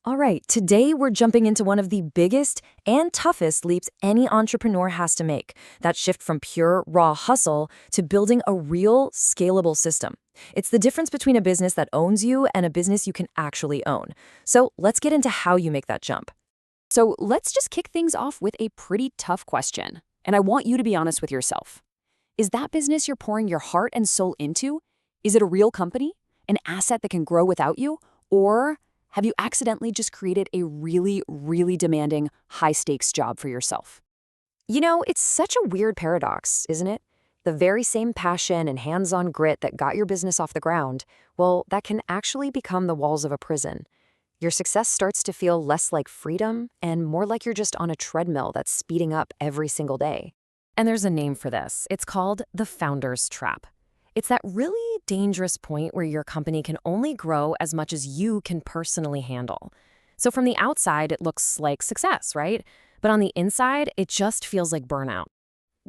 All right, today we're jumping into one of the biggest and toughest leaps any entrepreneur has to make, that shift from pure, raw hustle to building a real, scalable system. It's the difference between a business that owns you and a business you can actually own. So let's get into how you make that jump. So let's just kick things off with a pretty tough question. And I want you to be honest with yourself. Is that business you're pouring your heart and soul into? Is it a real company? An asset that can grow without you? Or have you accidentally just created a really, really demanding, high-stakes job for yourself? It's such a weird paradox, isn't it? The very same passion and hands-on grit that got your business off the ground, well, that can actually become the walls of a prison. Your success starts to feel less like freedom and more like you're just on a treadmill that's speeding up every single day. And there's a name for this. It's called the founder's trap. It's that really dangerous point where your company can only grow as much as you can personally handle. So from the outside, it looks like success, right? But on the inside, it just feels like burnout.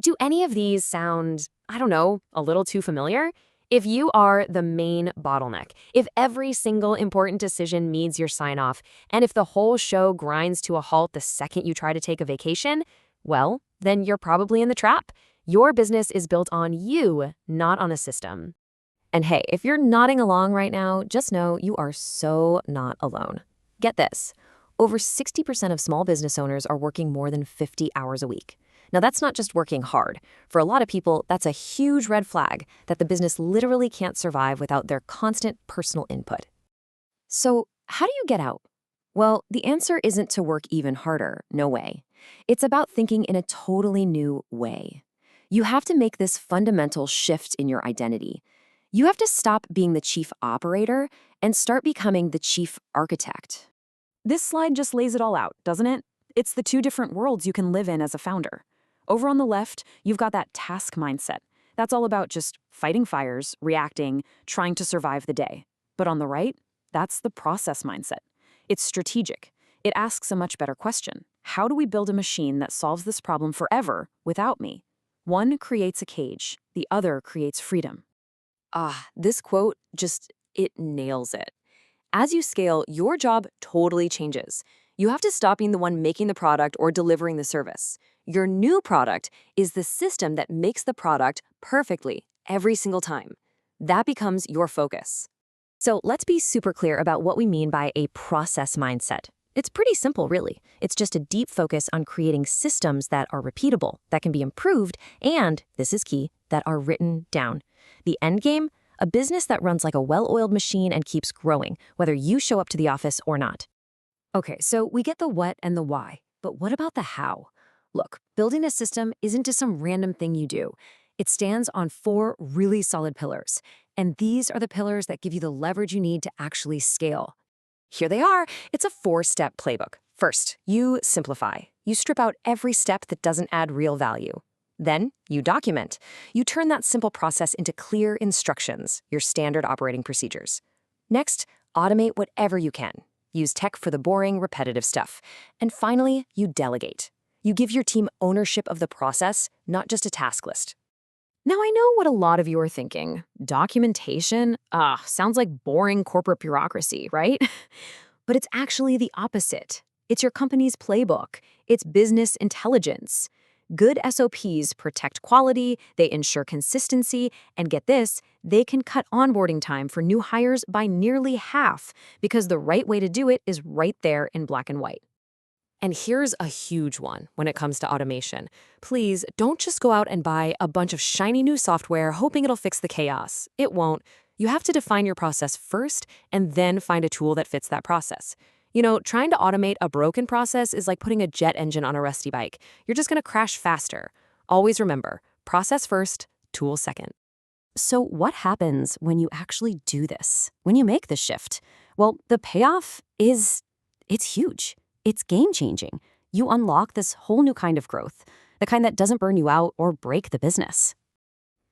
Do any of these sound, I don't know, a little too familiar? If you are the main bottleneck, if every single important decision needs your sign-off, and if the whole show grinds to a halt the second you try to take a vacation, well, then you're probably in the trap. Your business is built on you, not on a system. And hey, if you're nodding along right now, just know you are so not alone. Get this. Over 60% of small business owners are working more than 50 hours a week. Now, that's not just working hard. For a lot of people, that's a huge red flag that the business literally can't survive without their constant personal input. So, how do you get out? Well, the answer isn't to work even harder, no way. It's about thinking in a totally new way. You have to make this fundamental shift in your identity. You have to stop being the chief operator and start becoming the chief architect. This slide just lays it all out, doesn't it? It's the two different worlds you can live in as a founder. Over on the left, you've got that task mindset. That's all about just fighting fires, reacting, trying to survive the day. But on the right, that's the process mindset. It's strategic. It asks a much better question. How do we build a machine that solves this problem forever without me? One creates a cage, the other creates freedom. This quote it nails it. As you scale, your job totally changes. You have to stop being the one making the product or delivering the service. Your new product is the system that makes the product perfectly every single time. That becomes your focus. So let's be super clear about what we mean by a process mindset. It's pretty simple, really. It's just a deep focus on creating systems that are repeatable, that can be improved, and, this is key, that are written down. The end game? A business that runs like a well-oiled machine and keeps growing, whether you show up to the office or not. Okay, so we get the what and the why, but what about the how? Look, building a system isn't just some random thing you do. It stands on 4 really solid pillars, and these are the pillars that give you the leverage you need to actually scale. Here they are. It's a 4-step playbook. First, you simplify. You strip out every step that doesn't add real value. Then, you document. You turn that simple process into clear instructions, your standard operating procedures. Next, automate whatever you can. Use tech for the boring, repetitive stuff. And finally, you delegate. You give your team ownership of the process, not just a task list. Now, I know what a lot of you are thinking. Documentation? Sounds like boring corporate bureaucracy, right? But it's actually the opposite. It's your company's playbook. It's business intelligence. Good SOPs protect quality, they ensure consistency, and get this, they can cut onboarding time for new hires by nearly half because the right way to do it is right there in black and white. And here's a huge one when it comes to automation. Please don't just go out and buy a bunch of shiny new software hoping it'll fix the chaos. It won't. You have to define your process first and then find a tool that fits that process. Trying to automate a broken process is like putting a jet engine on a rusty bike. You're just going to crash faster. Always remember, process first, tool second. So what happens when you actually do this, when you make the shift? Well, the payoff it's huge. It's game-changing. You unlock this whole new kind of growth, the kind that doesn't burn you out or break the business.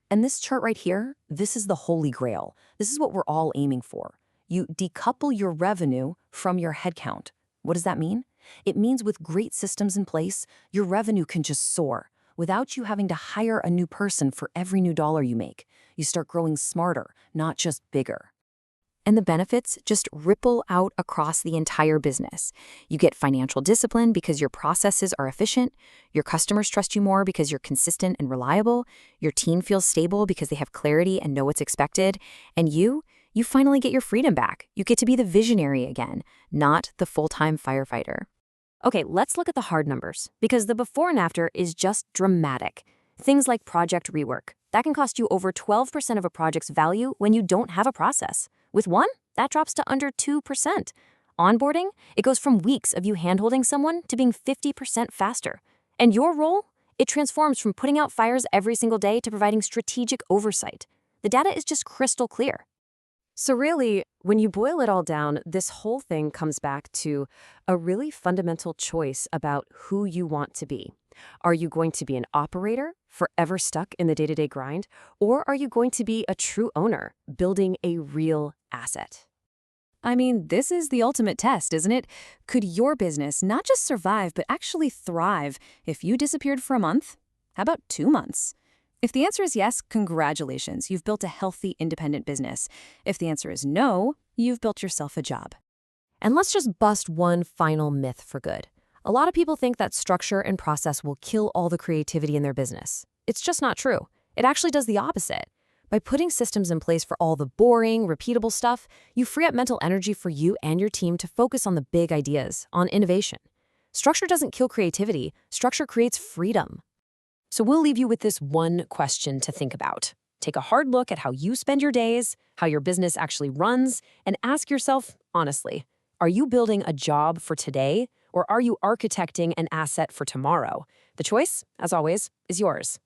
And this chart right here, this is the holy grail. This is what we're all aiming for. You decouple your revenue from your headcount. What does that mean? It means with great systems in place, your revenue can just soar without you having to hire a new person for every new dollar you make. You start growing smarter, not just bigger. And the benefits just ripple out across the entire business. You get financial discipline because your processes are efficient. Your customers trust you more because you're consistent and reliable. Your team feels stable because they have clarity and know what's expected. And you finally get your freedom back. You get to be the visionary again, not the full-time firefighter. Okay, let's look at the hard numbers, because the before and after is just dramatic. Things like project rework. That can cost you over 12% of a project's value when you don't have a process. With one, that drops to under 2%. Onboarding, it goes from weeks of you handholding someone to being 50% faster. And your role, it transforms from putting out fires every single day to providing strategic oversight. The data is just crystal clear. So really, when you boil it all down, this whole thing comes back to a really fundamental choice about who you want to be. Are you going to be an operator, forever stuck in the day-to-day grind, or are you going to be a true owner, building a real asset? I mean, this is the ultimate test, isn't it? Could your business not just survive, but actually thrive if you disappeared for a month? How about 2 months? If the answer is yes, congratulations, you've built a healthy, independent business. If the answer is no, you've built yourself a job. And let's just bust one final myth for good. A lot of people think that structure and process will kill all the creativity in their business. It's just not true. It actually does the opposite. By putting systems in place for all the boring, repeatable stuff, you free up mental energy for you and your team to focus on the big ideas, on innovation. Structure doesn't kill creativity. Structure creates freedom. So we'll leave you with this one question to think about. Take a hard look at how you spend your days, how your business actually runs, and ask yourself, honestly, are you building a job for today, or are you architecting an asset for tomorrow? The choice, as always, is yours.